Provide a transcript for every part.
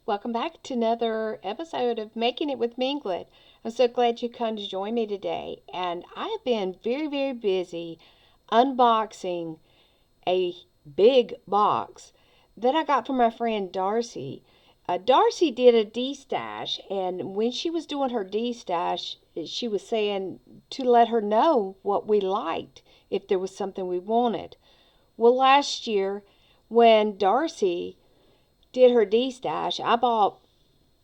Welcome back to another episode of Making It with Minglet. I'm so glad you come to join me today. And I have been very, very busy unboxing a big box that I got from my friend Darcy. Darcy did a D-stash, and when she was doing her D-stash, she was saying to let her know what we liked if there was something we wanted. Well, last year, when Darcy did her D-stash, I bought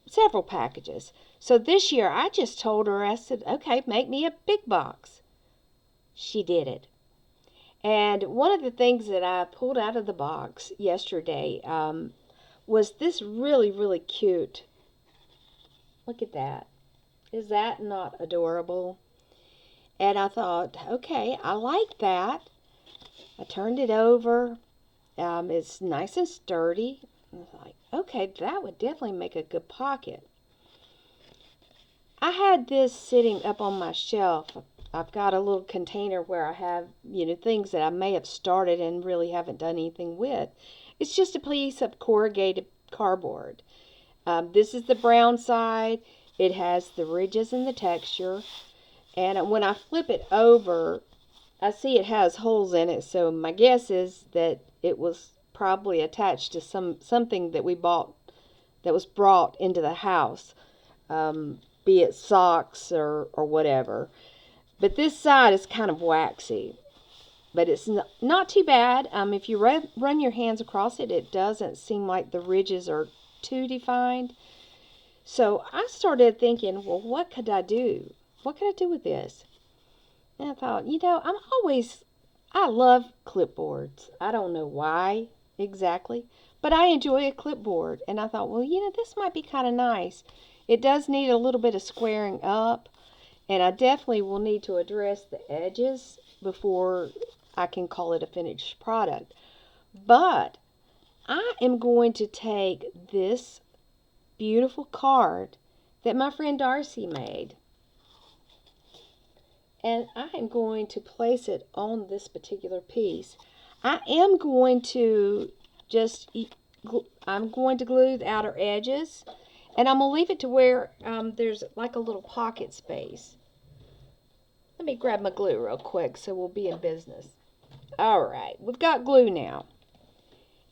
several packages. So this year I just told her, I said, okay, make me a big box. She did it. And one of the things that I pulled out of the box yesterday was this really, really cute. Look at that. Is that not adorable? And I thought, okay, I like that. I turned it over. It's nice and sturdy. I was like, okay, that would definitely make a good pocket. I had this sitting up on my shelf. I've got a little container where I have, things that I may have started and really haven't done anything with. It's just a piece of corrugated cardboard. This is the brown side. It has the ridges and the texture. And when I flip it over, I see it has holes in it. So my guess is that it was probably attached to something that we bought that was brought into the house. Be it socks or whatever. But this side is kind of waxy. But it's not too bad. If you run your hands across it, it doesn't seem like the ridges are too defined. So I started thinking, well, what could I do? What could I do with this? And I thought, I love clipboards. I don't know why exactly, but I enjoy a clipboard. And I thought, well, this might be kind of nice. It does need a little bit of squaring up, and I definitely will need to address the edges before I can call it a finished product. But I am going to take this beautiful card that my friend Darcy made, and I am going to place it on this particular piece. I am going to I'm going to glue the outer edges, and I'm going to leave it to where there's like a little pocket space. Let me grab my glue real quick so we'll be in business. Alright, we've got glue now.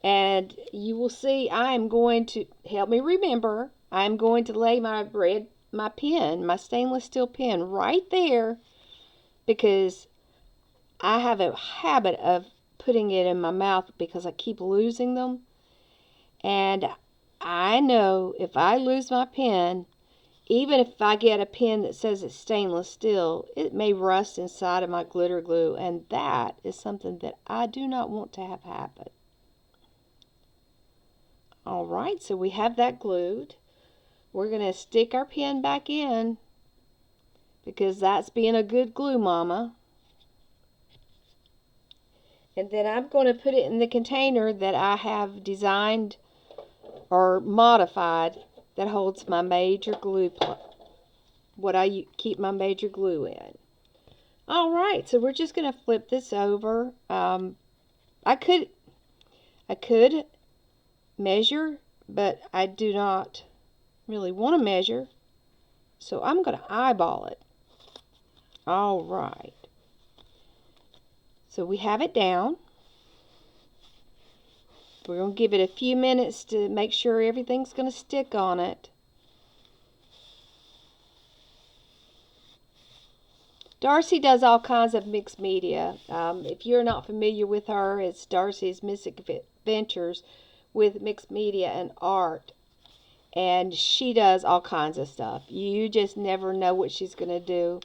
And you will see I am going to, help me remember, I'm going to lay my pen, my stainless steel pen right there, because I have a habit of putting it in my mouth because I keep losing them. And I know if I lose my pen, even if I get a pen that says it's stainless steel, it may rust inside of my glitter glue, and that is something that I do not want to have happen. Alright, so we have that glued. We're going to stick our pen back in because that's being a good glue mama. And then I'm going to put it in the container that I have designed or modified that holds my major glue, what I keep my major glue in. Alright, so we're just going to flip this over. I could measure, but I do not really want to measure, so I'm going to eyeball it. Alright, so we have it down. We're going to give it a few minutes to make sure everything's going to stick on it. Darcy does all kinds of mixed media. If you're not familiar with her, it's Darcy's Mystic Adventures with mixed media and art. And she does all kinds of stuff. You just never know what she's going to do.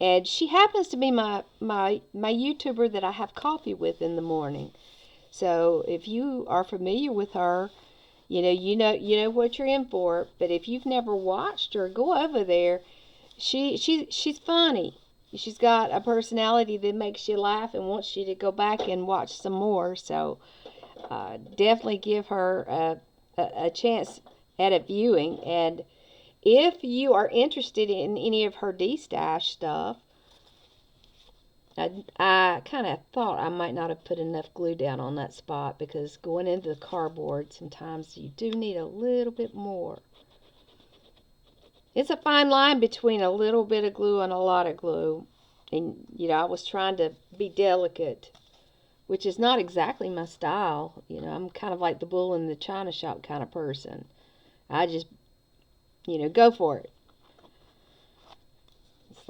And she happens to be my YouTuber that I have coffee with in the morning. So if you are familiar with her, you know what you're in for. But if you've never watched her, go over there. She's funny. She's got a personality that makes you laugh and wants you to go back and watch some more. So definitely give her a chance at a viewing. And if you are interested in any of her D-stash stuff, I kind of thought I might not have put enough glue down on that spot, because going into the cardboard, sometimes you do need a little bit more. It's a fine line between a little bit of glue and a lot of glue. And, I was trying to be delicate, which is not exactly my style. I'm kind of like the bull in the china shop kind of person. I just, go for it. It's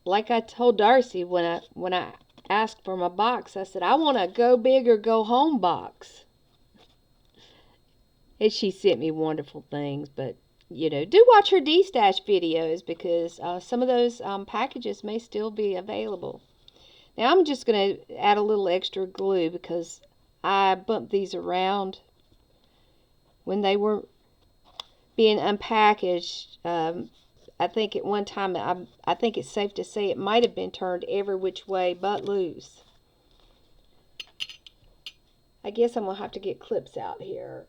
like I told Darcy when I asked for my box. I said, I want a go big or go home box. And she sent me wonderful things, but do watch her D-Stash videos, because some of those packages may still be available. Now I'm just going to add a little extra glue, because I bumped these around when they were being unpackaged. I think at one time, I think it's safe to say it might have been turned every which way but loose. I guess I'm going to have to get clips out here.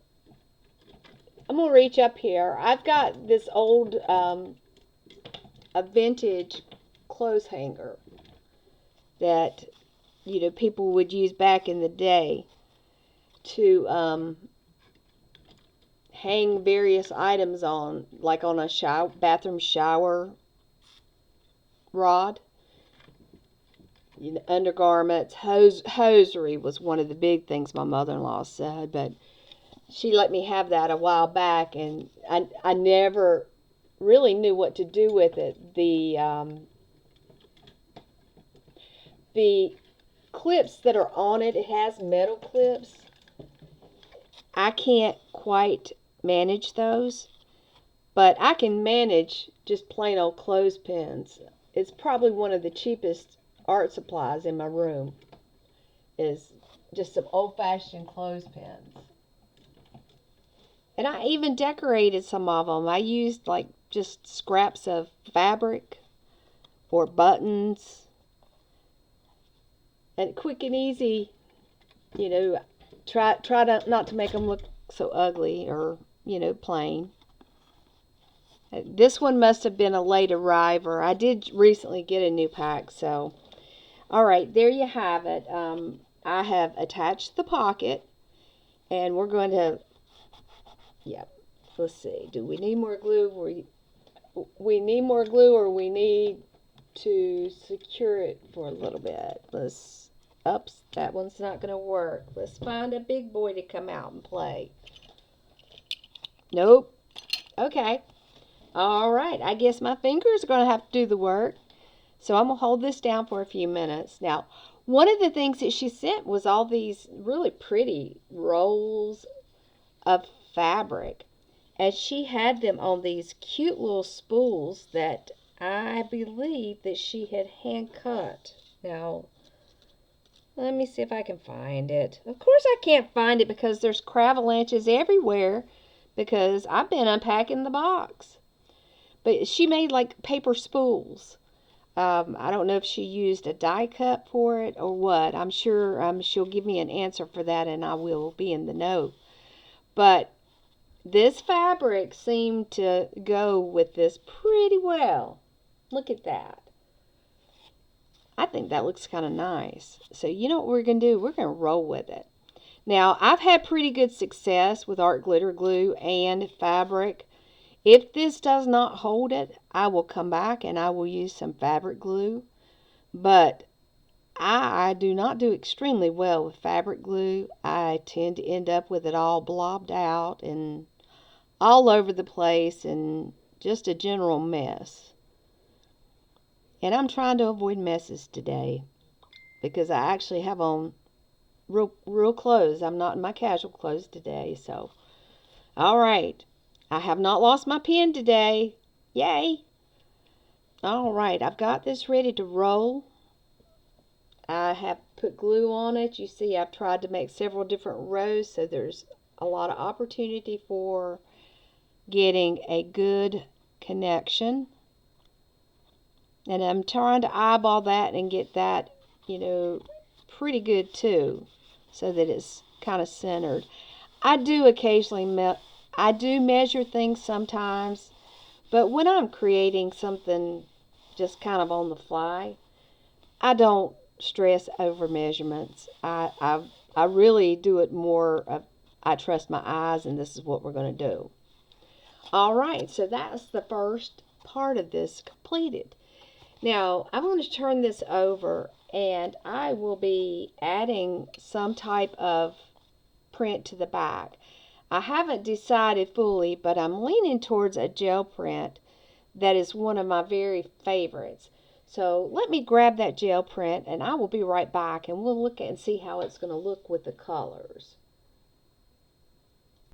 I'm going to reach up here. I've got this old, a vintage clothes hanger that, people would use back in the day to hang various items on, like on a bathroom shower rod. Undergarments, hosiery was one of the big things my mother-in-law said, but she let me have that a while back, and I never really knew what to do with it. The clips that are on it, it has metal clips. I can't quite manage those, but I can manage just plain old clothespins. It's probably one of the cheapest art supplies in my room, is just some old-fashioned clothespins. And I even decorated some of them. I used like just scraps of fabric or buttons. And quick and easy, try not to make them look so ugly or, plain. This one must have been a late arriver. I did recently get a new pack, so. Alright, there you have it. I have attached the pocket, and we're going to, let's see, do we need more glue? We need more glue, or we need to secure it for a little bit. Oops, that one's not going to work. Let's find a big boy to come out and play. Nope. Okay. Alright, I guess my fingers are going to have to do the work. So I'm going to hold this down for a few minutes. Now, one of the things that she sent was all these really pretty rolls of fabric. And she had them on these cute little spools that I believe that she had hand cut. Now, let me see if I can find it. Of course I can't find it, because there's cravalanches everywhere, because I've been unpacking the box. But she made like paper spools. I don't know if she used a die cut for it or what. I'm sure she'll give me an answer for that, and I will be in the know. But this fabric seemed to go with this pretty well. Look at that. I think that looks kind of nice. So you know what we're going to do? We're going to roll with it. Now, I've had pretty good success with art glitter glue and fabric. If this does not hold it, I will come back and I will use some fabric glue. But I do not do extremely well with fabric glue. I tend to end up with it all blobbed out and all over the place and just a general mess. And I'm trying to avoid messes today, because I actually have on real clothes. I'm not in my casual clothes today. So, alright. I have not lost my pen today. Yay! Alright, I've got this ready to roll. I have put glue on it. You see, I've tried to make several different rows, so there's a lot of opportunity for getting a good connection. And I'm trying to eyeball that and get that, pretty good too, so that it's kind of centered. I do occasionally I do measure things sometimes, but when I'm creating something just kind of on the fly, I don't stress over measurements. I really do it more of, I trust my eyes, and this is what we're going to do. All right, so that's the first part of this completed. Now, I'm going to turn this over, and I will be adding some type of print to the back. I haven't decided fully, but I'm leaning towards a gel print that is one of my very favorites. So let me grab that gel print, and I will be right back, and we'll look at and see how it's going to look with the colors.